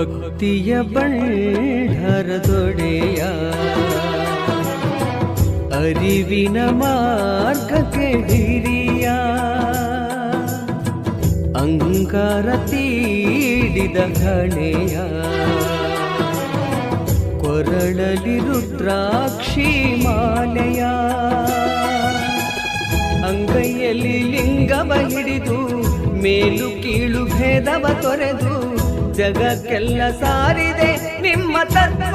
ಭಕ್ತಿಯ ಬಳ್ಳರದೊಡೆಯ ಅರಿವಿನ ಮಾರ್ಗಕ್ಕೆ ಹಿರಿಯ ಅಂಗಾರ ತೀಡಿದ ಹಣೆಯ ಕೊರಳಲಿ ರುದ್ರಾಕ್ಷಿ ಮಾಲೆಯ ಅಂಗೈಯಲ್ಲಿ ಲಿಂಗವ ಹಿಡಿದು ಮೇಲು ಕೀಳು ಭೇದವ ತೊರೆದು ಜಗಕ್ಕೆಲ್ಲ ಸಾರಿದೆ ನಿಮ್ಮ ತತ್ವ.